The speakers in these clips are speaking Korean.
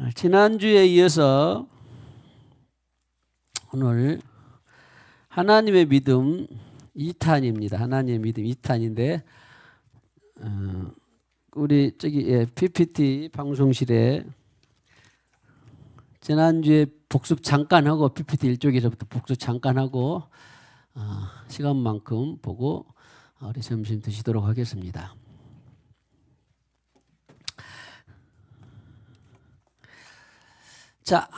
지난주에 이어서 오늘 하나님의 믿음 2탄입니다. 하나님의 믿음 2탄인데 우리 저기 PPT 방송실에 지난주에 복습 잠깐 하고 PPT 1쪽에서부터 복습 잠깐 하고 시간만큼 보고 우리 점심 드시도록 하겠습니다. 자,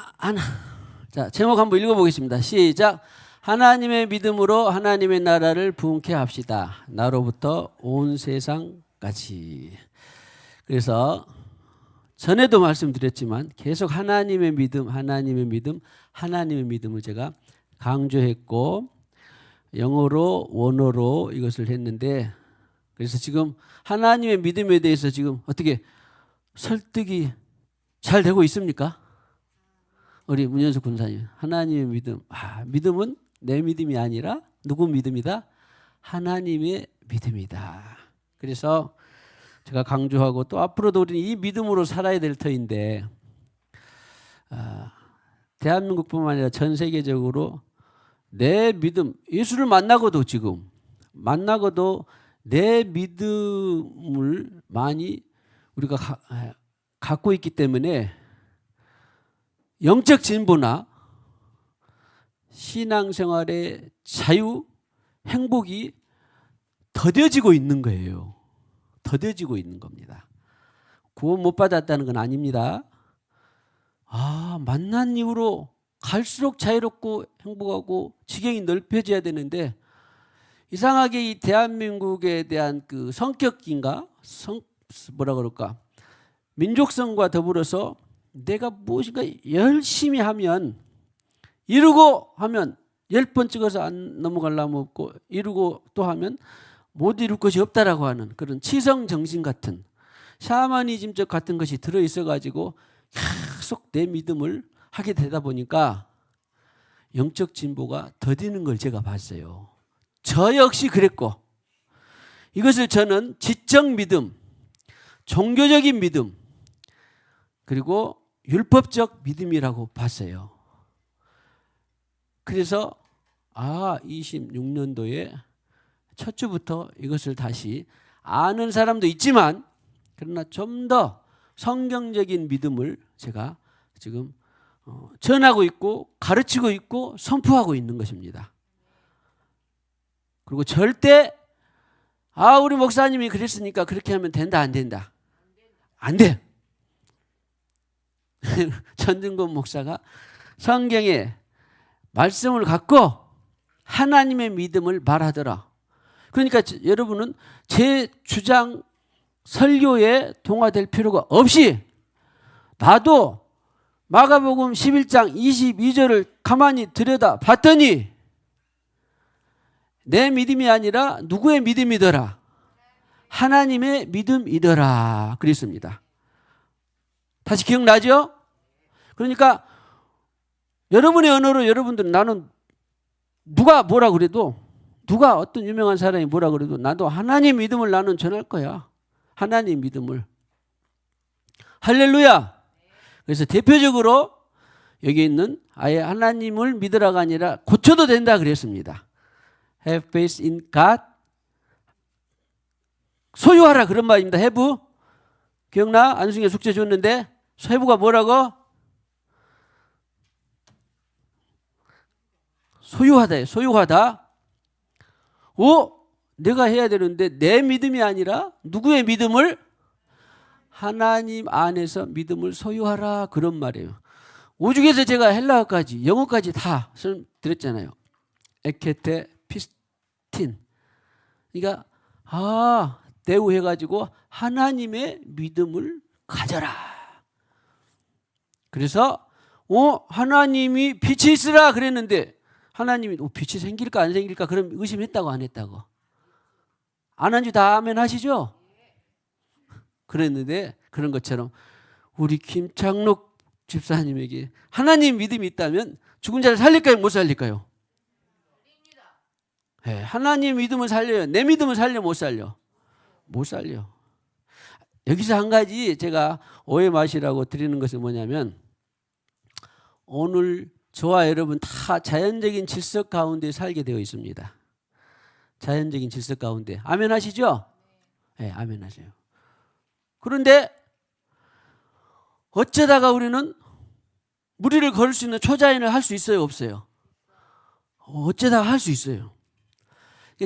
제목 한번 읽어보겠습니다. 시작. 하나님의 믿음으로 하나님의 나라를 부흥케 합시다. 나로부터 온 세상까지. 그래서 전에도 말씀드렸지만 계속 하나님의 믿음, 하나님의 믿음, 하나님의 믿음을 제가 강조했고 영어로 원어로 이것을 했는데, 그래서 지금 하나님의 믿음에 대해서 지금 어떻게 설득이 잘 되고 있습니까? 우리 문현숙 군사님, 하나님의 믿음. 믿음은 내 믿음이 아니라 누구 믿음이다? 하나님의 믿음이다. 그래서 제가 강조하고 또 앞으로도 우리는 이 믿음으로 살아야 될 터인데, 대한민국뿐만 아니라 전 세계적으로 내 믿음, 예수를 만나고도 지금 만나고도 내 믿음을 많이 우리가 갖고 있기 때문에 영적 진보나 신앙생활의 자유, 행복이 더뎌지고 있는 거예요. 더뎌지고 있는 겁니다. 구원 못 받았다는 건 아닙니다. 만난 이후로 갈수록 자유롭고 행복하고 지경이 넓혀져야 되는데, 이상하게 이 대한민국에 대한 그 성격인가? 뭐라 그럴까? 민족성과 더불어서 내가 무엇인가 열심히 하면, 이루고 하면 10번 찍어서 안 넘어갈 나무 없고, 이루고 또 하면 못 이룰 것이 없다라고 하는 그런 치성정신 같은 샤머니즘적 같은 것이 들어있어 가지고 계속 내 믿음을 하게 되다 보니까 영적 진보가 더디는 걸 제가 봤어요. 저 역시 그랬고, 이것을 저는 지적 믿음, 종교적인 믿음, 그리고 율법적 믿음이라고 봤어요. 그래서 26년도에 첫 주부터 이것을 다시 아는 사람도 있지만, 그러나 좀 더 성경적인 믿음을 제가 지금 전하고 있고 가르치고 있고 선포하고 있는 것입니다. 그리고 절대 우리 목사님이 그랬으니까 그렇게 하면 된다 안 된다. 안 돼. 전등건 목사가 성경에 말씀을 갖고 하나님의 믿음을 말하더라. 그러니까 여러분은 제 주장 설교에 동화될 필요가 없이, 나도 마가복음 11장 22절을 가만히 들여다 봤더니 내 믿음이 아니라 누구의 믿음이더라? 하나님의 믿음이더라 그랬습니다. 다시 기억나죠? 그러니까 여러분의 언어로 여러분들은, 나는 누가 뭐라 그래도, 누가 어떤 유명한 사람이 뭐라 그래도 나도 하나님 믿음을 나는 전할 거야. 하나님 믿음을. 할렐루야. 그래서 대표적으로 여기 있는 아예 하나님을 믿으라가 아니라 고쳐도 된다 그랬습니다. Have faith in God. 소유하라 그런 말입니다. have. 기억나? 안승에 숙제 줬는데 have가 뭐라고? 소유하다예요. 소유하다. 내가 해야 되는데 내 믿음이 아니라 누구의 믿음을? 하나님 안에서 믿음을 소유하라 그런 말이에요. 오죽해서 제가 헬라어까지 영어까지 다 설명드렸잖아요. 에케테 피스틴. 그러니까 대우해가지고 하나님의 믿음을 가져라. 그래서 하나님이 빛이 있으라 그랬는데, 하나님이 빛이 생길까 안 생길까 그런 의심했다고 안 했다고? 안 한 주 다 아멘 하시죠? 그랬는데, 그런 것처럼 우리 김창록 집사님에게 하나님 믿음이 있다면 죽은 자를 살릴까요? 못 살릴까요? 하나님 믿음을 살려요. 내 믿음을 살려 못 살려? 못 살려. 여기서 한 가지 제가 오해 마시라고 드리는 것은 뭐냐면, 오늘 저와 여러분 다 자연적인 질서 가운데 살게 되어 있습니다. 자연적인 질서 가운데. 아멘 하시죠? 네, 아멘 하세요. 그런데 어쩌다가 우리는 무리를 걸을 수 있는 초자연을 할 수 있어요, 없어요? 어쩌다가 할 수 있어요.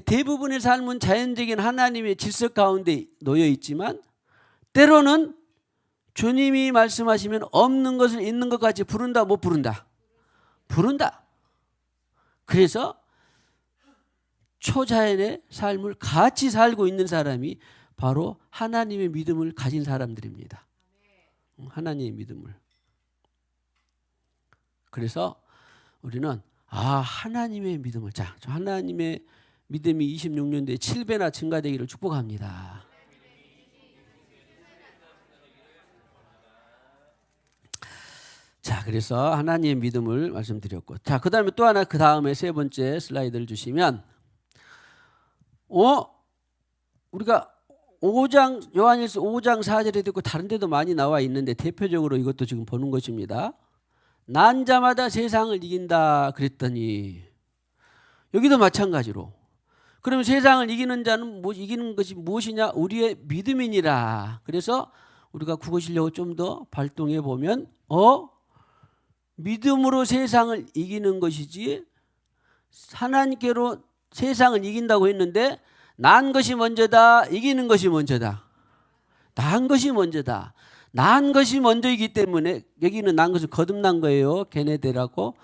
대부분의 삶은 자연적인 하나님의 질서 가운데 놓여 있지만, 때로는 주님이 말씀하시면 없는 것을 있는 것 같이 부른다, 못 부른다? 부른다. 그래서 초자연의 삶을 같이 살고 있는 사람이 바로 하나님의 믿음을 가진 사람들입니다. 하나님의 믿음을. 그래서 우리는 하나님의 믿음을, 저 하나님의 믿음이 26년도에 7배나 증가되기를 축복합니다. 자, 그래서 하나님의 믿음을 말씀드렸고, 자, 그 다음에 또 하나, 그 다음에 세 번째 슬라이드를 주시면, 우리가 5장, 요한일서 5장 4절에도 있고 다른 데도 많이 나와 있는데, 대표적으로 이것도 지금 보는 것입니다. 난 자마다 세상을 이긴다 그랬더니, 여기도 마찬가지로, 그러면 세상을 이기는 자는 이기는 것이 무엇이냐? 우리의 믿음이니라. 그래서 우리가 국어실력을 좀 더 발동해 보면, 믿음으로 세상을 이기는 것이지, 하나님께로 세상을 이긴다고 했는데, 난 것이 먼저다, 이기는 것이 먼저다. 난 것이 먼저다. 난 것이 먼저이기 때문에, 여기는 난 것은 거듭난 거예요. 게네데라고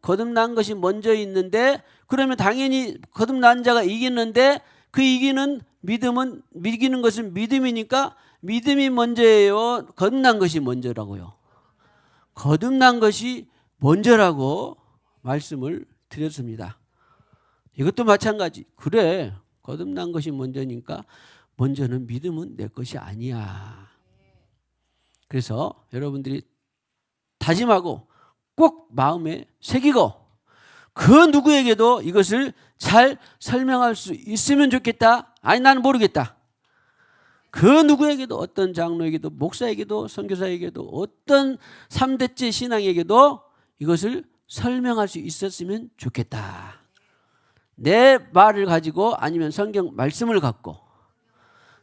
거듭난 것이 먼저 있는데, 그러면 당연히 거듭난 자가 이기는데, 그 이기는 것은 믿음이니까 믿음이 먼저예요, 거듭난 것이 먼저라고요? 거듭난 것이 먼저라고 말씀을 드렸습니다. 이것도 마찬가지. 그래, 거듭난 것이 먼저니까 먼저는 믿음은 내 것이 아니야. 그래서 여러분들이 다짐하고 꼭 마음에 새기고, 그 누구에게도 이것을 잘 설명할 수 있으면 좋겠다. 아니, 나는 모르겠다. 그 누구에게도, 어떤 장로에게도, 목사에게도, 선교사에게도, 어떤 3대째 신앙에게도 이것을 설명할 수 있었으면 좋겠다. 내 말을 가지고, 아니면 성경 말씀을 갖고,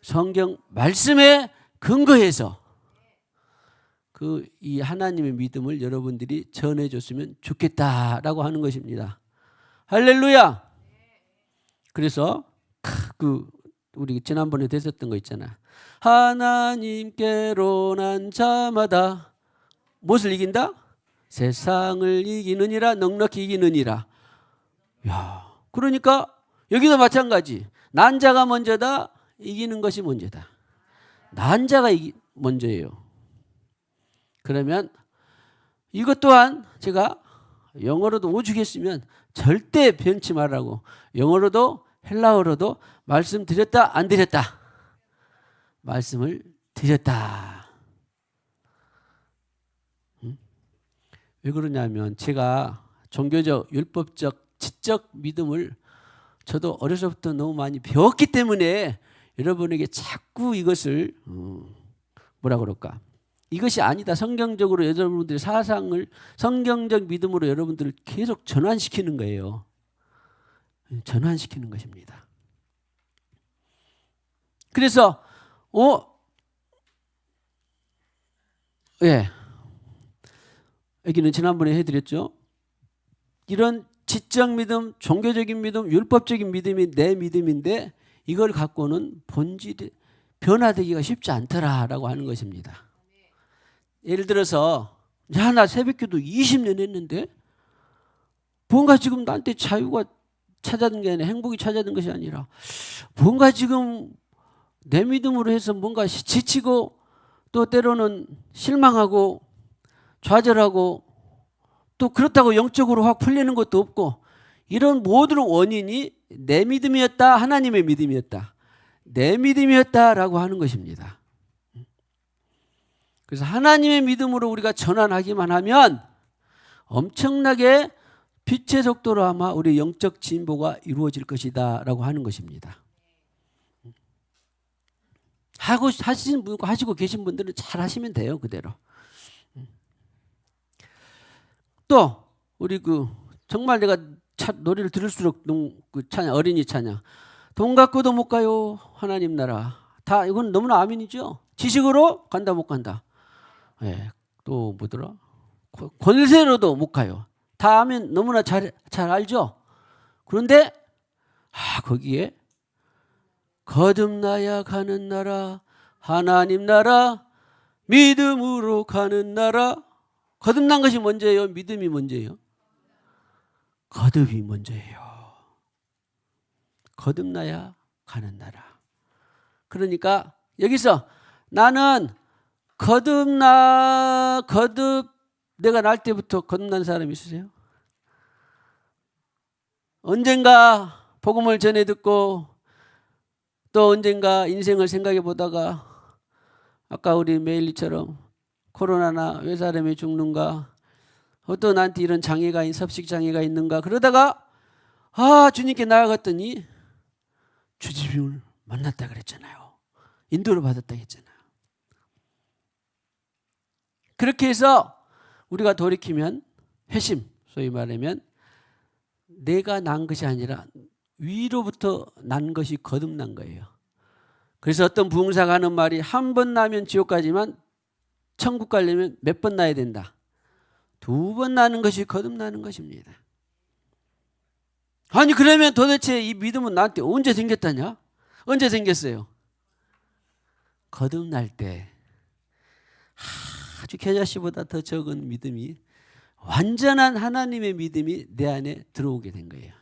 성경 말씀에 근거해서 이 하나님의 믿음을 여러분들이 전해줬으면 좋겠다라고 하는 것입니다. 할렐루야. 그래서 우리 지난번에 됐었던 거 있잖아. 하나님께로 난 자마다 무엇을 이긴다? 세상을 이기느니라, 넉넉히 이기느니라. 야, 그러니까 여기도 마찬가지. 난 자가 먼저다, 이기는 것이 먼저다. 난 자가 먼저예요. 그러면 이것 또한 제가 영어로도 오죽했으면 절대 변치 말라고, 영어로도 헬라어로도 말씀드렸다, 안 드렸다? 말씀을 드렸다. 왜 그러냐면, 제가 종교적, 율법적, 지적 믿음을 저도 어려서부터 너무 많이 배웠기 때문에 여러분에게 자꾸 이것을 뭐라 그럴까? 이것이 아니다. 성경적으로 여러분들의 사상을 성경적 믿음으로 여러분들을 계속 전환시키는 거예요. 전환시키는 것입니다. 그래서 여기는 지난번에 해드렸죠. 이런 지적 믿음, 종교적인 믿음, 율법적인 믿음이 내 믿음인데, 이걸 갖고는 본질이 변화되기가 쉽지 않더라라고 하는 것입니다. 예를 들어서, 나 새벽기도 20년 했는데 뭔가 지금 나한테 자유가 찾아든 게 아니라, 행복이 찾아든 것이 아니라, 뭔가 지금 내 믿음으로 해서 뭔가 지치고, 또 때로는 실망하고 좌절하고, 또 그렇다고 영적으로 확 풀리는 것도 없고, 이런 모든 원인이 내 믿음이었다, 하나님의 믿음이었다, 내 믿음이었다라고 하는 것입니다. 그래서 하나님의 믿음으로 우리가 전환하기만 하면 엄청나게 빛의 속도로 아마 우리 영적 진보가 이루어질 것이다 라고 하는 것입니다. 하시고 계신 분들은 잘 하시면 돼요, 그대로. 또 우리 정말 내가 노래를 들을수록 그 찬양, 어린이 찬양, 돈 갖고도 못 가요 하나님 나라. 다 이건 너무나 아멘이죠. 지식으로 간다 못 간다. 예, 또 뭐더라? 권세로도 못 가요. 다 아멘 너무나 잘 알죠. 그런데 거기에 거듭나야 가는 나라, 하나님 나라, 믿음으로 가는 나라. 거듭난 것이 먼저예요? 믿음이 먼저예요? 거듭이 먼저예요. 거듭나야 가는 나라. 그러니까 여기서 나는 내가 날 때부터 거듭난 사람 있으세요? 언젠가 복음을 전해 듣고 또 언젠가 인생을 생각해 보다가 아까 우리 메일리처럼 코로나나 왜 사람이 죽는가, 또 나한테 이런 장애가 섭식 장애가 있는가 그러다가 주님께 나아갔더니 주님을 만났다 그랬잖아요. 인도를 받았다 했잖아요. 그렇게 해서 우리가 돌이키면 회심, 소위 말하면 내가 난 것이 아니라 위로부터 난 것이 거듭난 거예요. 그래서 어떤 부흥사가 하는 말이 한 번 나면 지옥 가지만 천국 가려면 몇 번 나야 된다. 2번 나는 것이 거듭나는 것입니다. 아니 그러면 도대체 이 믿음은 나한테 언제 생겼다냐? 언제 생겼어요? 거듭날 때 아주 겨자씨보다 더 적은 믿음이, 완전한 하나님의 믿음이 내 안에 들어오게 된 거예요.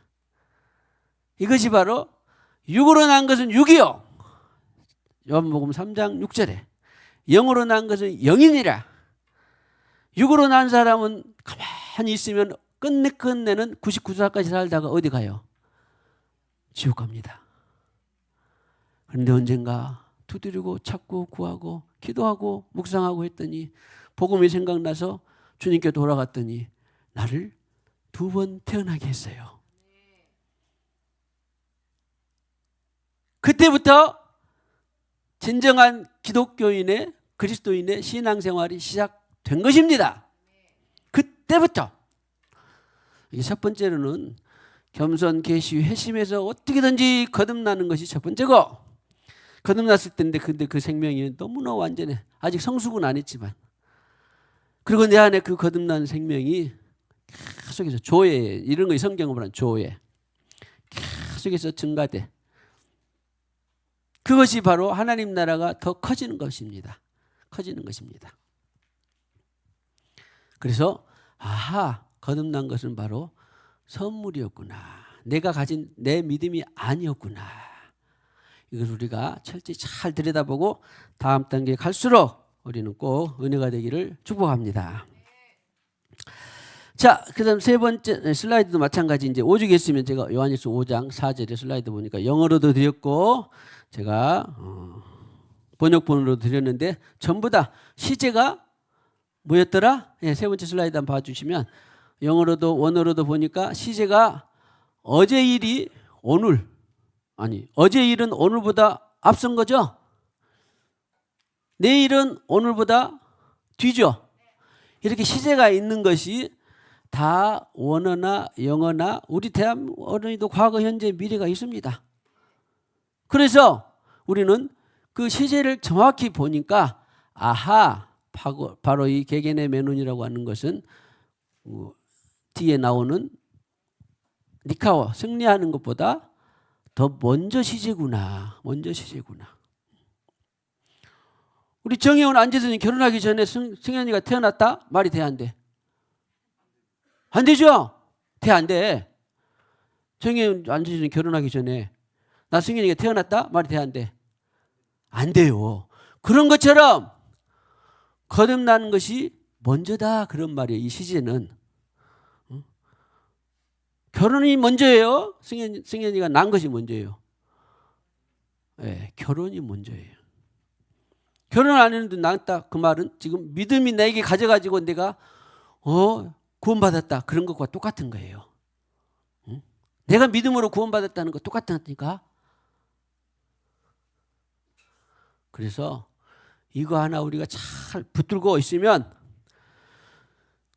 이것이 바로 육으로 난 것은 육이요, 요한복음 3장 6절에 영으로 난 것은 영이니라. 육으로 난 사람은 가만히 있으면 끝내는 99살까지 살다가 어디 가요? 지옥 갑니다. 그런데 언젠가 두드리고 찾고 구하고 기도하고 묵상하고 했더니 복음이 생각나서 주님께 돌아갔더니 나를 2번 태어나게 했어요. 그때부터 진정한 기독교인의, 그리스도인의 신앙생활이 시작된 것입니다. 그때부터. 이게 첫 번째로는 겸손, 계시, 회심에서 어떻게든지 거듭나는 것이 첫 번째고, 거듭났을 때인데 근데 그 생명이 너무나 완전해. 아직 성숙은 안 했지만. 그리고 내 안에 그 거듭난 생명이 계속해서 조회, 이런 거 성경으로 하는 조회, 계속해서 증가돼. 그것이 바로 하나님 나라가 더 커지는 것입니다. 커지는 것입니다. 그래서 거듭난 것은 바로 선물이었구나. 내가 가진 내 믿음이 아니었구나. 이걸 우리가 철저히 잘 들여다보고 다음 단계에 갈수록 우리는 꼭 은혜가 되기를 축복합니다. 자, 그 다음 세 번째 슬라이드도 마찬가지. 이제 오죽 했으면 제가 요한일서 5장 4절에 슬라이드 보니까 영어로도 드렸고 제가 번역본으로 드렸는데 전부 다 시제가 뭐였더라? 세 번째 슬라이드 한번 봐주시면 영어로도 원어로도 보니까 시제가 어제 일이 오늘, 어제 일은 오늘보다 앞선 거죠? 내일은 오늘보다 뒤죠? 이렇게 시제가 있는 것이 다 원어나 영어나 우리 대한 어른이도 과거, 현재, 미래가 있습니다. 그래서 우리는 그 시제를 정확히 보니까 바로 이 개겐의 메논이라고 하는 것은 뒤에 나오는 니카와 승리하는 것보다 더 먼저 시제구나. 먼저 시제구나. 우리 정혜원 안재선이 결혼하기 전에 승현이가 태어났다? 말이 돼, 안 돼? 안 되죠? 안 돼. 정혜원 안재선이 결혼하기 전에 나 승현이가 태어났다? 말이 돼, 안 돼? 안 돼요. 그런 것처럼 거듭나는 것이 먼저다, 그런 말이에요. 이 시제는. 결혼이 먼저예요? 승현이가 난 것이 먼저예요? 네, 결혼이 먼저예요. 결혼 안 했는데 낳았다, 그 말은 지금 믿음이 나에게 가져가지고 내가 구원받았다, 그런 것과 똑같은 거예요. 내가 믿음으로 구원받았다는 거 똑같으니까. 그래서 이거 하나 우리가 잘 붙들고 있으면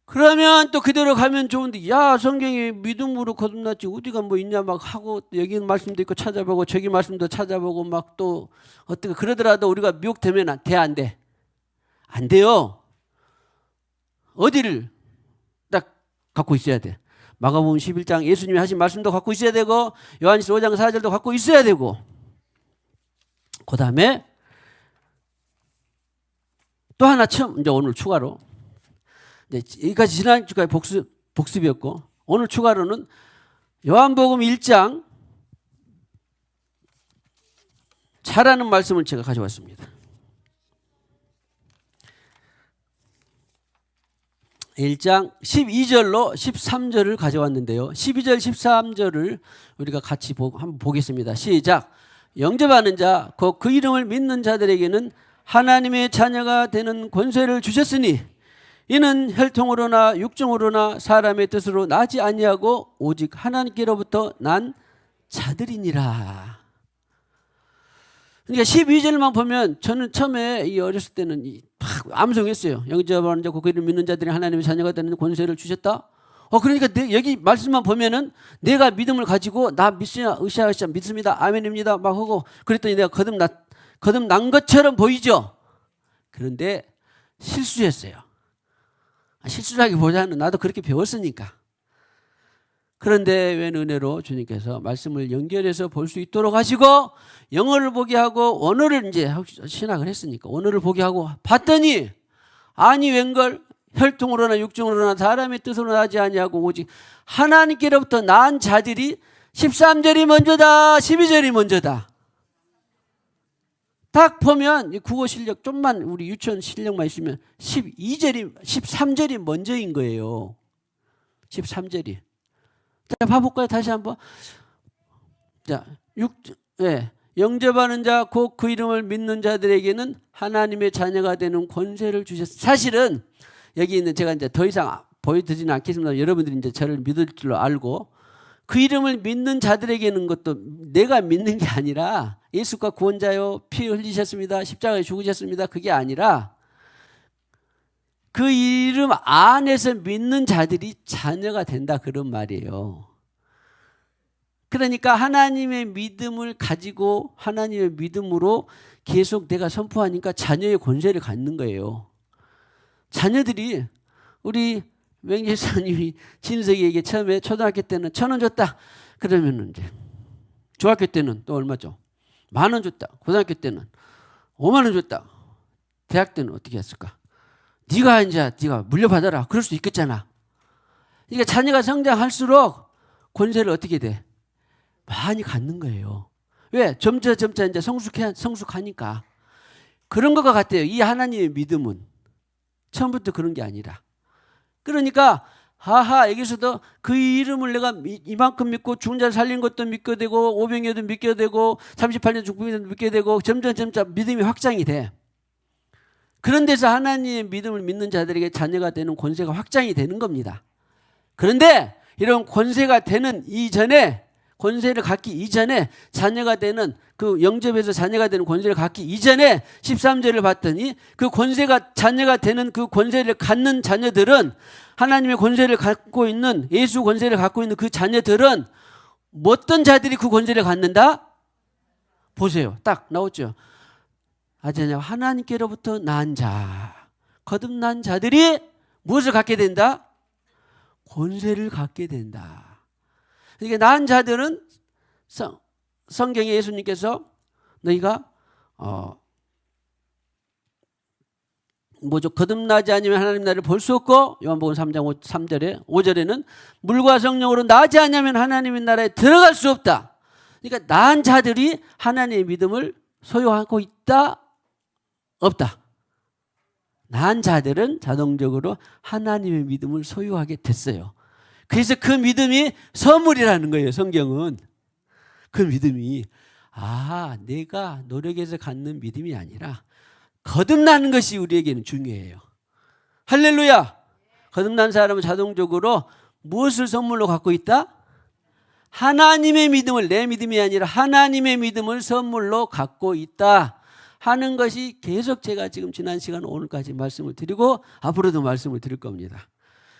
그러면 또 그대로 가면 좋은데, 야, 성경이 믿음으로 거듭났지 어디가 뭐 있냐 막 하고, 여기 말씀도 있고 찾아보고 저기 말씀도 찾아보고 막 또 어떻게 그러더라도 우리가 미혹되면 돼, 안 돼? 안 돼요. 어디를 딱 갖고 있어야 돼. 마가복음 11장 예수님이 하신 말씀도 갖고 있어야 되고, 요한일서 5장 4절도 갖고 있어야 되고, 그 다음에 또 하나 처음, 이제 오늘 추가로, 네, 여기까지 지난주까지 복습이었고, 오늘 추가로는 요한복음 1장 잘하는 말씀을 제가 가져왔습니다. 1장 12절로 13절을 가져왔는데요. 12절 13절을 우리가 같이 한번 보겠습니다. 시작. 영접하는 자, 곧 그 이름을 믿는 자들에게는 하나님의 자녀가 되는 권세를 주셨으니 이는 혈통으로나 육정으로나 사람의 뜻으로 나지 아니하고 오직 하나님께로부터 난 자들이니라. 그러니까 12절만 보면 저는 처음에 이 어렸을 때는 팍 암송했어요. 영접하는 자, 그 이름 믿는 자들이 하나님의 자녀가 되는 권세를 주셨다. 그러니까 여기 말씀만 보면은 내가 믿음을 가지고 나 믿습니다. 아멘입니다. 막 하고 그랬더니 내가 거듭난 것처럼 보이죠. 그런데 실수했어요. 실수라기보다는 나도 그렇게 배웠으니까. 그런데 웬 은혜로 주님께서 말씀을 연결해서 볼 수 있도록 하시고, 영어를 보게 하고 언어를 이제 신학을 했으니까 언어를 보게 하고 봤더니, 아니 웬걸, 혈통으로나 육정으로나 사람의 뜻으로 나지 아니하고 오직 하나님께로부터 난 자들이 13절이 먼저다, 12절이 먼저다. 딱 보면 국어 실력 좀만, 우리 유치원 실력만 있으면 13절이 먼저인 거예요. 13절이. 자, 봐볼까요? 다시 한번. 자, 영접하는 자, 곧 그 이름을 믿는 자들에게는 하나님의 자녀가 되는 권세를 주셨어요. 사실은 여기 있는, 제가 이제 더 이상 보여드리지는 않겠습니다. 여러분들이 이제 저를 믿을 줄로 알고, 그 이름을 믿는 자들에게는 것도 내가 믿는 게 아니라, 예수가 구원자요, 피 흘리셨습니다, 십자가에 죽으셨습니다, 그게 아니라 그 이름 안에서 믿는 자들이 자녀가 된다, 그런 말이에요. 그러니까 하나님의 믿음을 가지고 하나님의 믿음으로 계속 내가 선포하니까 자녀의 권세를 갖는 거예요. 자녀들이, 우리 맹재사님이 진석이에게 처음에 초등학교 때는 1,000원 줬다. 그러면 이제 중학교 때는 또 얼마 줘? 10,000원 줬다. 고등학교 때는 50,000원 줬다. 대학 때는 어떻게 했을까? 네가 물려받아라. 그럴 수도 있겠잖아. 그러니까 자녀가 성장할수록 권세를 어떻게 돼? 많이 갖는 거예요. 왜? 점차 이제 성숙하니까. 그런 것과 같아요. 이 하나님의 믿음은 처음부터 그런 게 아니라. 그러니까 여기서도 그 이름을 내가 이만큼 믿고 죽은 자를 살린 것도 믿게 되고 500년도 믿게 되고 38년 죽음도 믿게 되고 점점 믿음이 확장이 돼. 그런 데서 하나님의 믿음을 믿는 자들에게 자녀가 되는 권세가 확장이 되는 겁니다. 그런데 이런 권세가 되는 이전에, 권세를 갖기 이전에, 자녀가 되는 그 영접에서 자녀가 되는 권세를 갖기 이전에 13절을 봤더니, 그 권세가, 자녀가 되는 그 권세를 갖는 자녀들은, 하나님의 권세를 갖고 있는, 예수 권세를 갖고 있는 그 자녀들은 어떤 자들이 그 권세를 갖는다? 보세요. 딱 나오죠. 하나님께로부터 난 자, 거듭난 자들이 무엇을 갖게 된다? 권세를 갖게 된다. 그러니까 난 자들은 성경에 예수님께서 너희가 거듭나지 않으면 하나님 나라를 볼 수 없고, 요한복음 3장 5절에는 물과 성령으로 나지 않으면 하나님의 나라에 들어갈 수 없다. 그러니까 난 자들이 하나님의 믿음을 소유하고 있다, 없다. 난 자들은 자동적으로 하나님의 믿음을 소유하게 됐어요. 그래서 그 믿음이 선물이라는 거예요. 성경은 그 믿음이 내가 노력해서 갖는 믿음이 아니라 거듭나는 것이 우리에게는 중요해요. 할렐루야. 거듭난 사람은 자동적으로 무엇을 선물로 갖고 있다? 하나님의 믿음을, 내 믿음이 아니라 하나님의 믿음을 선물로 갖고 있다. 하는 것이 계속 제가 지금 지난 시간 오늘까지 말씀을 드리고 앞으로도 말씀을 드릴 겁니다.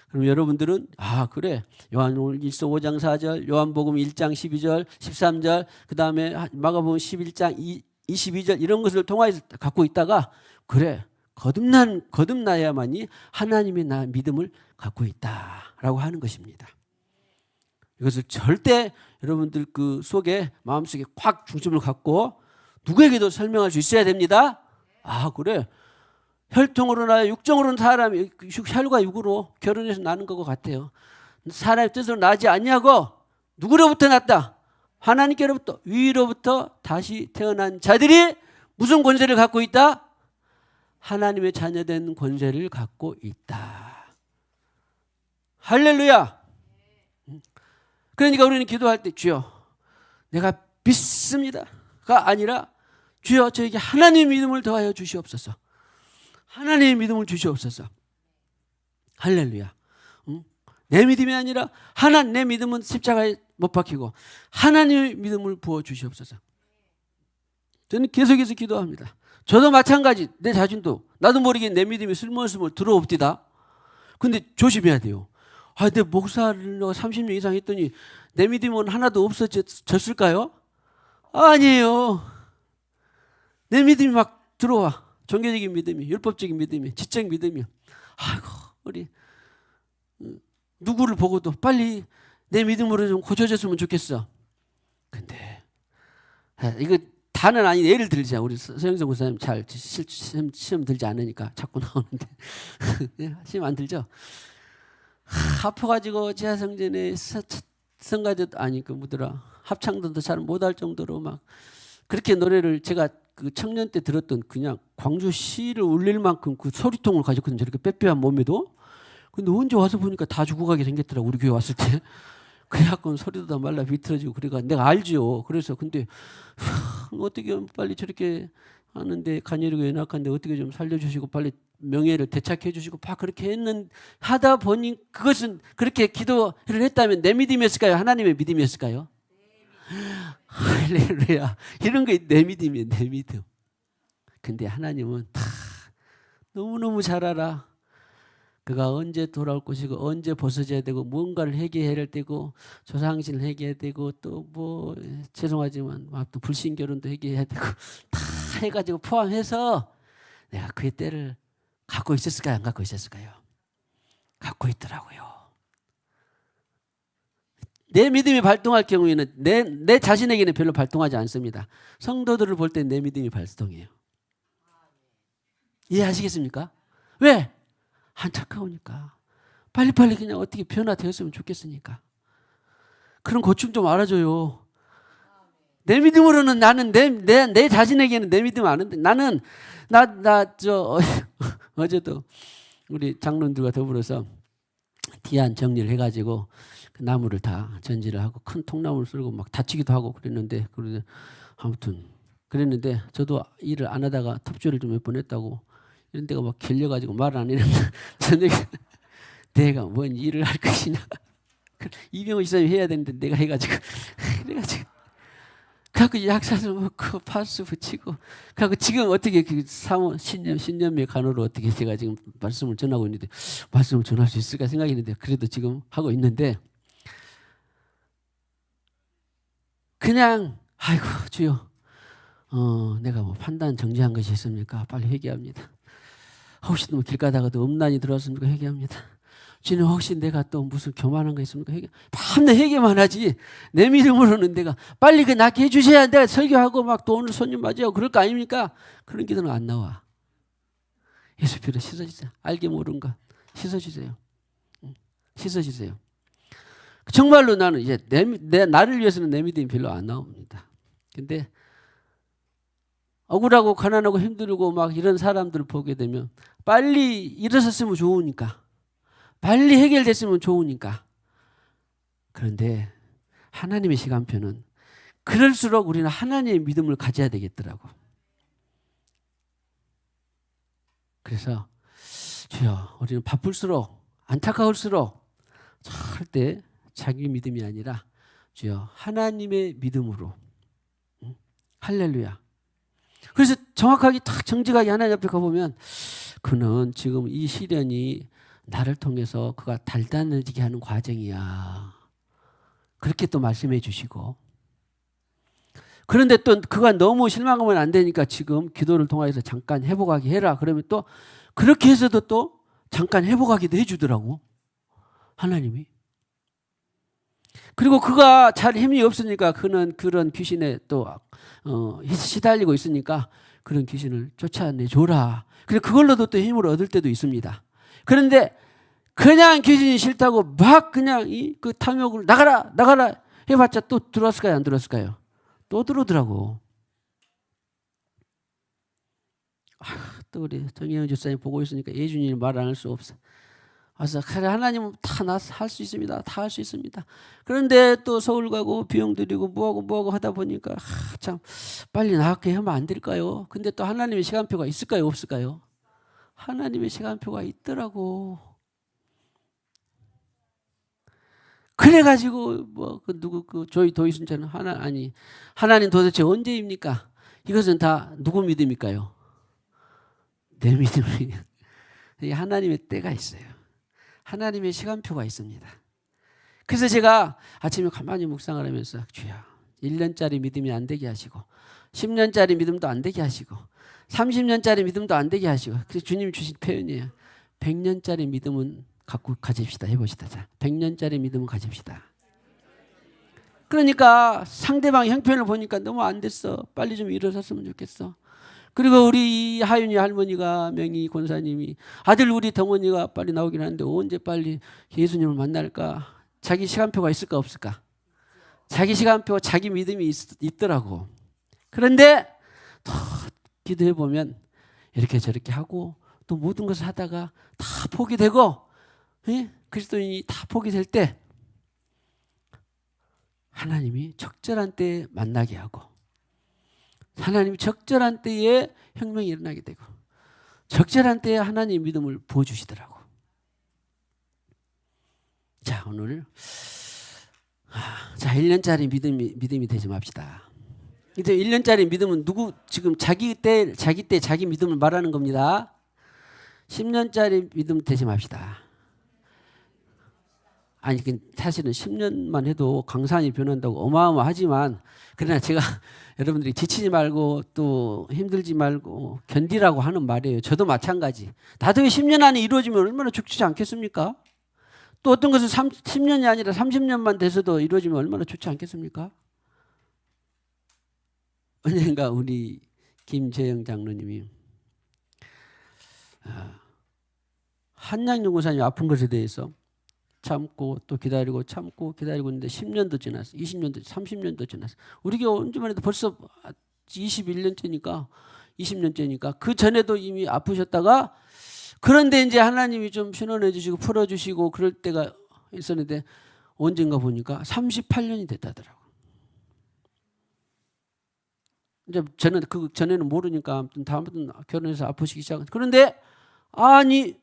그럼 여러분들은 그래, 요한일서 5장 4절, 요한복음 1장 12절 13절, 그 다음에 마가복음 11장 22절 이런 것을 통해서 갖고 있다가 그래, 거듭나야만이 하나님의 믿음을 갖고 있다라고 하는 것입니다. 이것을 절대 여러분들 그 속에 마음속에 꽉 중심을 갖고 누구에게도 설명할 수 있어야 됩니다. 그래, 혈통으로나 육정으로는 사람이 혈과 육으로 결혼해서 나는 것 같아요. 사람의 뜻으로 나지 않냐고. 누구로부터 났다? 하나님께로부터, 위로부터 다시 태어난 자들이 무슨 권세를 갖고 있다? 하나님의 자녀된 권세를 갖고 있다. 할렐루야. 그러니까 우리는 기도할 때 주여 내가 믿습니다가 아니라 주여 저에게 하나님의 믿음을 더하여 주시옵소서. 하나님의 믿음을 주시옵소서. 할렐루야. 내 믿음이 아니라 내 믿음은 십자가에 못 박히고 하나님의 믿음을 부어 주시옵소서. 저는 계속해서 기도합니다. 저도 마찬가지, 내 자신도 나도 모르게 내 믿음이 슬멀슬멀 들어옵디다. 근데 조심해야 돼요. 내 목사를 30년 이상 했더니 내 믿음은 하나도 없어졌을까요? 아니에요. 내 믿음이 막 들어와. 종교적인 믿음이, 율법적인 믿음이, 지적 믿음이. 우리 누구를 보고도 빨리 내 믿음으로 좀 고쳐졌으면 좋겠어. 근데 이거 다는 아닌 예를 들자. 우리 서영성 목사님 잘 시험 들지 않으니까 자꾸 나오는데 시험 안 들죠? 아파가지고 지하성전에 성가대도 합창단도 잘 못할 정도로 막 그렇게 노래를 제가 그 청년 때 들었던 그냥 광주시를 울릴 만큼 그 소리통을 가졌거든요. 저렇게 빼빼한 몸에도. 근데 언제 와서 보니까 다 죽어가게 생겼더라고. 우리 교회 왔을 때. 그래갖고 소리도 다 말라 비틀어지고 그래가 내가 알죠. 그래서 근데 어떻게 빨리 저렇게 하는데 간이르고 연약한데 어떻게 좀 살려주시고 빨리 명예를 되찾게 해주시고 막 그렇게 하다 보니 그것은 그렇게 기도를 했다면 내 믿음이었을까요? 하나님의 믿음이었을까요? 할렐루야. 이런 게 내 믿음이에요. 내 믿음. 근데 하나님은 다 너무너무 잘 알아. 그가 언제 돌아올 것이고 언제 벗어져야 되고 뭔가를 회개해야 되고 조상신을 회개해야 되고 또 뭐 죄송하지만 또 불신결혼도 회개해야 되고 다 해가지고 포함해서 내가 그의 때를 갖고 있었을까요? 안 갖고 있었을까요? 갖고 있더라고요. 내 믿음이 발동할 경우에는 내 자신에게는 별로 발동하지 않습니다. 성도들을 볼 때 내 믿음이 발동해요. 이해하시겠습니까? 왜? 안타까우니까. 빨리빨리 그냥 어떻게 변화되었으면 좋겠으니까. 그런 고충 좀 알아줘요. 내 믿음으로는 나는 내 자신에게는 내 믿음 아는데 나는 어제도 우리 장로들과 더불어서 디안 정리를 해가지고 그 나무를 다 전지를 하고 큰 통나무를 쓸고 막 다치기도 하고 그랬는데 아무튼 그랬는데 저도 일을 안 하다가 톱질을 좀 몇 번 했다고 이런 데가 막 결려가지고 말을 안 했는데 저녁에 내가 뭔 일을 할 것이냐. 이병호 지사님이 해야 되는데 내가 해가지고 그래가지고 그래갖고 약사를 먹고 파스 붙이고 그래갖고 지금 어떻게 그 신년매 간호로 어떻게 제가 지금 말씀을 전하고 있는데 말씀을 전할 수 있을까 생각했는데 그래도 지금 하고 있는데 그냥 아이고 주여 내가 뭐 판단 정지한 것이 있습니까? 빨리 회개합니다. 혹시 뭐 길 가다가도 음란이 들어왔습니까? 회개합니다. 주님 혹시 내가 또 무슨 교만한 거 있습니까? 밤새 회개만 하지 내 믿음으로는 내가 빨리 그 낫게 해주셔야 내가 설교하고 막 또 오늘 손님 맞이하고 그럴 거 아닙니까? 그런 기도는 안 나와. 예수 피로 씻어주세요. 알게 모르는 것 씻어주세요. 씻어주세요. 정말로 나는 이제 나를 위해서는 내 믿음이 별로 안 나옵니다. 근데 억울하고 가난하고 힘들고 막 이런 사람들을 보게 되면 빨리 일어섰으면 좋으니까 빨리 해결됐으면 좋으니까. 그런데 하나님의 시간표는 그럴수록 우리는 하나님의 믿음을 가져야 되겠더라고. 그래서 주여 우리는 바쁠수록 안타까울수록 절대 자기 믿음이 아니라 주여 하나님의 믿음으로 할렐루야. 그래서 정확하게 딱 정직하게 하나님 앞에 가보면 그는 지금 이 시련이 나를 통해서 그가 단단해지게 하는 과정이야. 그렇게 또 말씀해 주시고, 그런데 또 그가 너무 실망하면 안 되니까 지금 기도를 통해서 잠깐 회복하게 해라. 그러면 또 그렇게 해서도 또 잠깐 회복하기도 해주더라고, 하나님이. 그리고 그가 잘 힘이 없으니까 그는 그런 귀신에 또 시달리고 있으니까 그런 귀신을 쫓아내줘라. 그래서 그걸로도 또 힘을 얻을 때도 있습니다. 그런데 그냥 귀신이 싫다고 막 그냥 그 탐욕을 나가라 나가라 해봤자 또 들어왔을까요, 안 들어왔을까요? 또 들어오더라고. 또 우리 정혜영 집사님 보고 있으니까 예준이는 말 안 할 수 없어. 그래서 그래, 하나님은 다 할 수 있습니다. 다 할 수 있습니다. 그런데 또 서울 가고 비용 들이고 뭐하고 하다 보니까 참 빨리 나게 하면 안 될까요? 근데 또 하나님의 시간표가 있을까요, 없을까요? 하나님의 시간표가 있더라고. 그래가지고 조이 도이순자는 하나님 도대체 언제입니까? 이것은 다 누구 믿음일까요? 내 믿음이. 하나님의 때가 있어요. 하나님의 시간표가 있습니다. 그래서 제가 아침에 가만히 묵상을 하면서 주야, 1년짜리 믿음이 안 되게 하시고 10년짜리 믿음도 안 되게 하시고 30년짜리 믿음도 안 되게 하시고, 그래서 주님 주신 표현이에요. 100년짜리 믿음은 갖고 가집시다. 해봅시다. 자, 100년짜리 믿음은 가집시다. 그러니까 상대방 형편을 보니까 너무 안 됐어. 빨리 좀 일어섰으면 좋겠어. 그리고 우리 하윤이 할머니가, 명희 권사님이, 아들 우리 덩원이가 빨리 나오긴 하는데 언제 빨리 예수님을 만날까? 자기 시간표가 있을까 없을까? 자기 시간표, 자기 믿음이 있더라고. 그런데 또 기도해 보면 이렇게 저렇게 하고 또 모든 것을 하다가 다 포기되고, 그리스도인이 다 포기될 때 하나님이 적절한 때에 만나게 하고, 하나님이 적절한 때에 혁명이 일어나게 되고, 적절한 때에 하나님 믿음을 부어주시더라고. 자, 오늘 1년짜리 믿음이 되지 맙시다. 이제 1년짜리 믿음은 지금 자기 때 자기 믿음을 말하는 겁니다. 10년짜리 믿음 되지 맙시다. 아니, 사실은 10년만 해도 강산이 변한다고 어마어마하지만, 그러나 제가 여러분들이 지치지 말고 또 힘들지 말고 견디라고 하는 말이에요. 저도 마찬가지. 나도 10년 안에 이루어지면 얼마나 좋지 않겠습니까? 또 어떤 것은 10년이 아니라 30년만 돼서도 이루어지면 얼마나 좋지 않겠습니까? 언젠가 우리 김재영 장로님이 한양연구사님 아픈 것에 대해서 참고 또 기다리고 참고 기다리고 있는데 10년도 지났어. 20년도 30년도 지났어. 우리 교회 언제만 해도 벌써 21년째니까 20년째니까 그 전에도 이미 아프셨다가, 그런데 이제 하나님이 좀 신원해 주시고 풀어 주시고 그럴 때가 있었는데 언젠가 보니까 38년이 됐다더라고. 이제 저는 그 전에는 모르니까 아무튼 다음부터는 결혼해서 아프시기 시작. 그런데 아니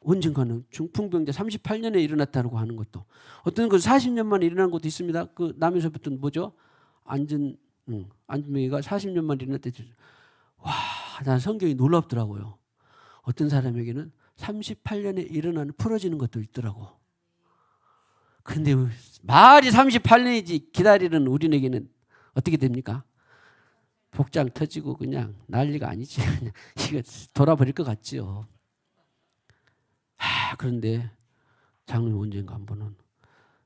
언젠가는 중풍병자 38년에 일어났다고 하는 것도, 어떤 건 40년 만에 일어난 것도 있습니다. 그 남에서부터 뭐죠? 안준명이가 40년 만에 일어났대. 와, 난 성경이 놀랍더라고요. 어떤 사람에게는 38년에 일어나는 풀어지는 것도 있더라고. 근데 말이 38년이지 기다리는 우리에게는 어떻게 됩니까? 복장 터지고 그냥 난리가 아니지. 그냥 이거 돌아버릴 것 같지요. 그런데 장로님 언젠가 한 번은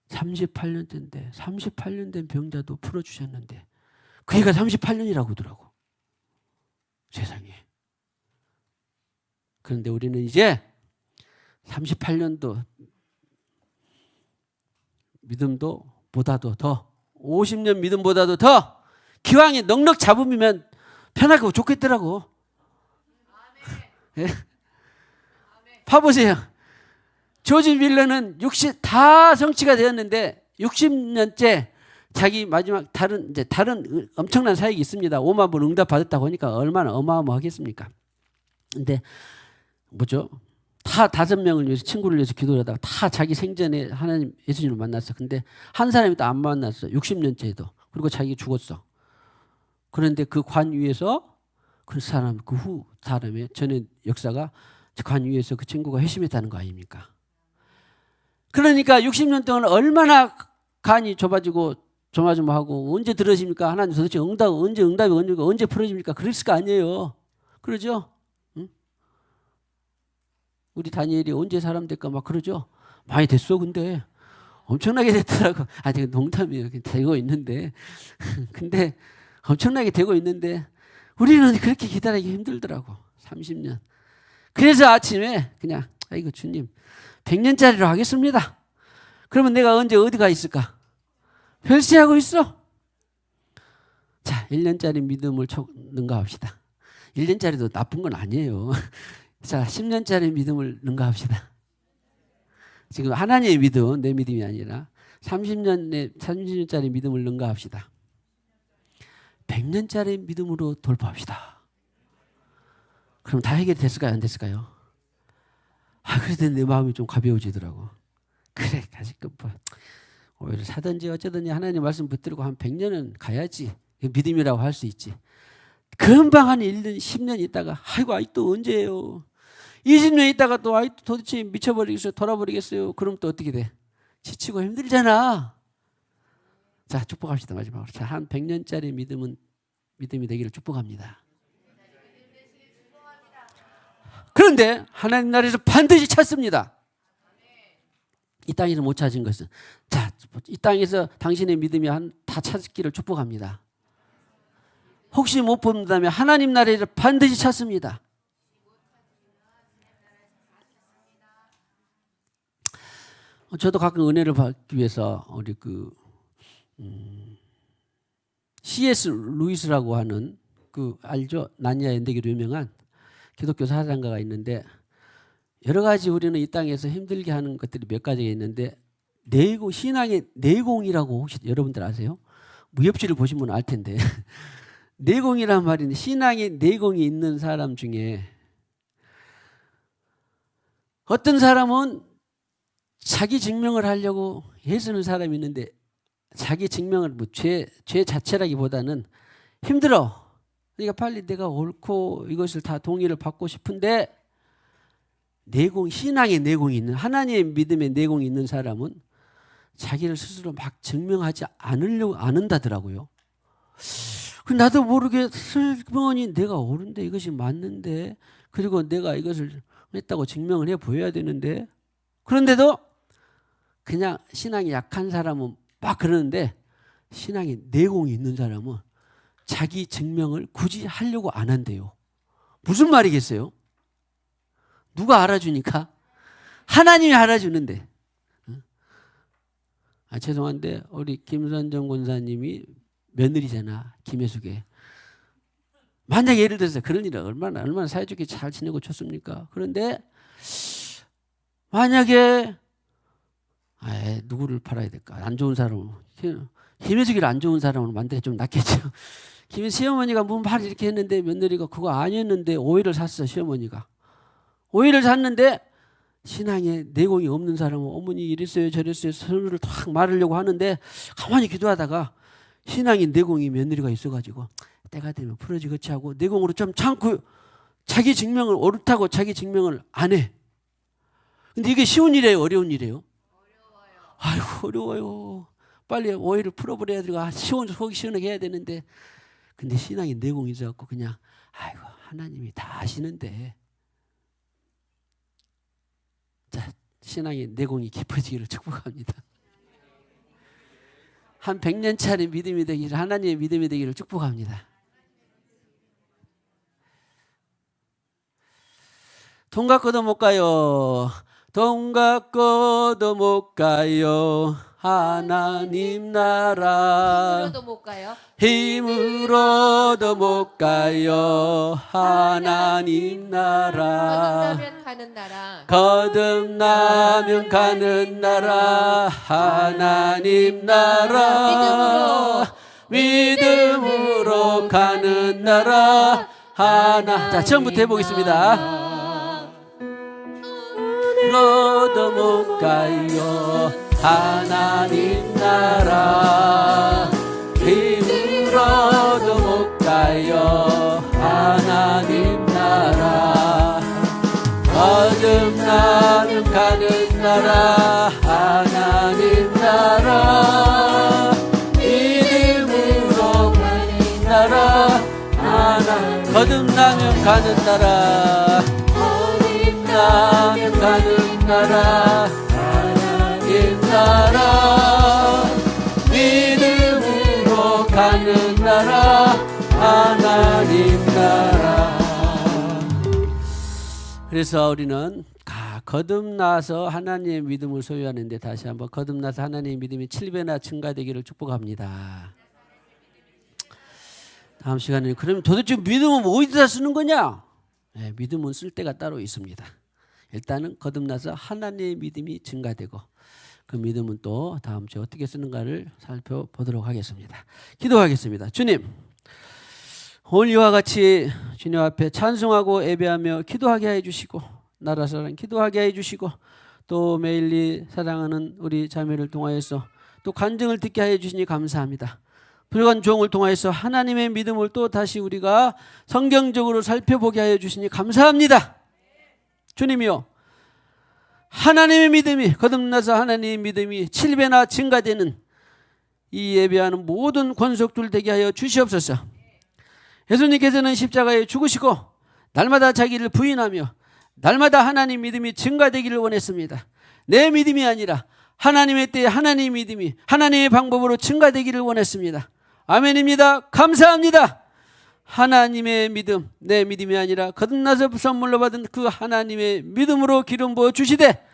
38년째인데 38년 된 병자도 풀어주셨는데 그 애가 38년이라고 하더라고. 세상에. 그런데 우리는 이제 38년도 믿음도 보다도 더 50년 믿음보다도 더 기왕에 넉넉 잡으면 편하고 좋겠더라고. 예? 봐보세요. 조지 밀러는 60 다 성취가 되었는데 60년째 자기 마지막 다른 엄청난 사역이 있습니다. 5만 번 응답 받았다고 하니까 얼마나 어마어마하겠습니까? 근데 뭐죠? 다 5명을 위해서, 친구를 위해서 기도를 하다가 다 자기 생전에 하나님 예수님을 만났어. 근데 한 사람이 또 안 만났어. 60년째에도. 그리고 자기가 죽었어. 그런데 그 관 위에서 그 사람 그 후 사람의 전의 역사가 관 위에서 그 친구가 회심했다는 거 아닙니까? 그러니까 60년 동안 얼마나 간이 좁아지고 조마조마하고 언제 들어집니까? 하나님 도대체 응답이 언제 풀어집니까? 그랬을 거 아니에요. 그러죠? 응? 우리 다니엘이 언제 사람 될까 막 그러죠? 많이 됐어. 근데 엄청나게 됐더라고. 아니 농담이에요. 되고 있는데 근데 엄청나게 되고 있는데 우리는 그렇게 기다리기 힘들더라고. 30년. 그래서 아침에 그냥 아이고 주님 100년짜리로 하겠습니다. 그러면 내가 언제 어디가 있을까? 별세하고 있어. 자, 1년짜리 믿음을 능가합시다. 1년짜리도 나쁜 건 아니에요. 자, 10년짜리 믿음을 능가합시다. 지금 하나님의 믿음, 내 믿음이 아니라 30년짜리 믿음을 능가합시다. 100년짜리 믿음으로 돌파합시다. 그럼 다 해결됐을까요? 안 됐을까요? 그래도 내 마음이 좀 가벼워지더라고. 그래, 아직 오히려 사든지 어쩌든지 하나님 말씀 붙들고 한 100년은 가야지. 믿음이라고 할 수 있지. 금방 한 1년, 10년 있다가 아이고 아직도 언제예요? 20년 있다가 또 아직도 도대체 미쳐버리겠어요? 돌아버리겠어요? 그럼 또 어떻게 돼? 지치고 힘들잖아. 자, 축복합시다. 마지막으로. 자, 한 100년짜리 믿음이 되기를 축복합니다. 그런데 하나님 나라에서 반드시 찾습니다. 이 땅에서 못 찾은 것은 자, 이 땅에서 당신의 믿음이 다 찾기를 축복합니다. 혹시 못 본다면 하나님 나라에서 반드시 찾습니다. 저도 가끔 은혜를 받기 위해서 우리 C.S. 루이스라고 하는 알죠? 나니아 연대기로 유명한 기독교 사상가가 있는데 여러 가지 우리는 이 땅에서 힘들게 하는 것들이 몇 가지가 있는데 신앙의 내공이라고 혹시 여러분들 아세요? 무협지를 보시면 알 텐데 내공이란 말인데 신앙의 내공이 있는 사람 중에 어떤 사람은 자기 증명을 하려고 애쓰는 사람이 있는데 자기 증명을 죄 자체라기보다는 힘들어. 그러니까 빨리 내가 옳고 이것을 다 동의를 받고 싶은데 신앙의 내공이 있는 하나님의 믿음의 내공이 있는 사람은 자기를 스스로 막 증명하지 않는다더라고요. 나도 모르게 슬그머니 내가 옳은데 이것이 맞는데 그리고 내가 이것을 했다고 증명을 해 보여야 되는데 그런데도 그냥 신앙이 약한 사람은 막 그러는데 신앙의 내공이 있는 사람은 자기 증명을 굳이 하려고 안 한대요. 무슨 말이겠어요? 누가 알아주니까? 하나님이 알아주는데. 죄송한데 우리 김선정 권사님이 며느리잖아. 김혜숙의. 만약 예를 들어서 그런 일은 얼마나 사이좋게 잘 지내고 좋습니까? 그런데 만약에 누구를 팔아야 될까? 안 좋은 사람을. 김혜숙이를 안 좋은 사람으로 만들어 좀 낫겠죠. 시어머니가 문말 이렇게 했는데 며느리가 그거 아니었는데 오이를 샀어. 시어머니가. 오이를 샀는데 신앙에 내공이 없는 사람은 어머니 이랬어요 저랬어요 서로를 탁 말하려고 하는데 가만히 기도하다가 신앙의 내공이 며느리가 있어가지고 때가 되면 풀어지겠지 하고 내공으로 좀 참고 자기 증명을 옳다고 자기 증명을 안 해. 근데 이게 쉬운 일이에요? 어려운 일이에요? 어려워요. 아이고 어려워요. 빨리 오해를 풀어버려야 되고 속이 시원하게 해야 되는데 근데 신앙의 내공이 있어갖고 그냥 아이고 하나님이 다 아시는데 자 신앙의 내공이 깊어지기를 축복합니다. 한 100년짜리 믿음이 되기를 하나님의 믿음이 되기를 축복합니다. 돈 갖고도 못 가요. 돈 갖고도 못 가요. 하나님 나라 힘으로도 못 가요. 힘으로도 못 가요. 하나님 나라 거듭나면 가는 나라 거듭나면 가는 나라 하나님 나라 믿음으로 가는 나라 자 처음부터 해보겠습니다. 힘으로도 못 가요. 하나님 나라 힘으로도 못 가요. 하나님 거듭나면 가는 나라 하나님 나라 믿음으로 가는 나라 하나 거듭나면 가는 나라 거듭나면 가는 나라 하나님 나라 믿음으로 가는 나라 하나님 나라. 그래서 우리는 거듭나서 하나님의 믿음을 소유하는데 다시 한번 거듭나서 하나님의 믿음이 7배나 증가되기를 축복합니다. 다음 시간에 그러면 도대체 믿음은 어디다 쓰는 거냐? 네, 믿음은 쓸 때가 따로 있습니다. 일단은 거듭나서 하나님의 믿음이 증가되고 그 믿음은 또 다음 주에 어떻게 쓰는가를 살펴보도록 하겠습니다. 기도하겠습니다. 주님, 오늘 이와 같이 주님 앞에 찬송하고 예배하며 기도하게 해주시고 나라 사랑 기도하게 해주시고 또 매일리 사랑하는 우리 자매를 통하여서 또 간증을 듣게 해주시니 감사합니다. 불간 종을 통하여서 하나님의 믿음을 또 다시 우리가 성경적으로 살펴보게 하여 주시니 감사합니다. 주님이요, 하나님의 믿음이 거듭나서 하나님의 믿음이 7배나 증가되는 이 예배하는 모든 권속들 되게 하여 주시옵소서. 예수님께서는 십자가에 죽으시고 날마다 자기를 부인하며 날마다 하나님 믿음이 증가되기를 원했습니다. 내 믿음이 아니라 하나님의 때에 하나님의 믿음이 하나님의 방법으로 증가되기를 원했습니다. 아멘입니다. 감사합니다. 하나님의 믿음, 내 믿음이 아니라 거듭나서 선물로 받은 그 하나님의 믿음으로 기름 부어 주시되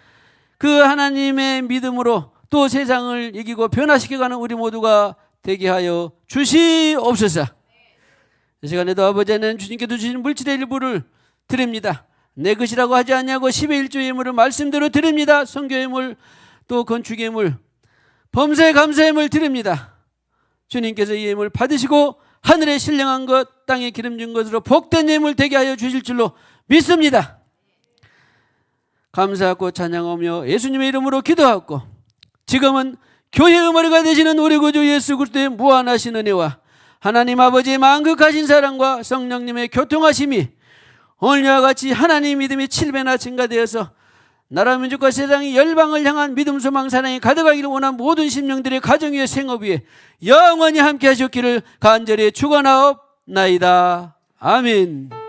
그 하나님의 믿음으로 또 세상을 이기고 변화시켜가는 우리 모두가 되게 하여 주시옵소서. 이 시간에도 아버지 하나님 주님께서 주신 물질의 일부를 드립니다. 내 것이라고 하지 않냐고 10의 1조 예물을 말씀대로 드립니다. 선교 예물 또 건축 예물 범사에 감사 예물 드립니다. 주님께서 이 예물 받으시고 하늘에 신령한 것 땅에 기름진 것으로 복된 예물 되게 하여 주실 줄로 믿습니다. 감사하고 찬양하며 예수님의 이름으로 기도하고 지금은 교회의 머리가 되시는 우리 구주 예수 그리스도의 무한하신 은혜와 하나님 아버지의 만극하신 사랑과 성령님의 교통하심이 오늘과 같이 하나님 믿음이 7배나 증가되어서 나라 민족과 세상이 열방을 향한 믿음 소망 사랑이 가득하기를 원한 모든 심령들의 가정 위에 생업 위에 영원히 함께 하셨기를 간절히 축원하옵나이다. 아멘.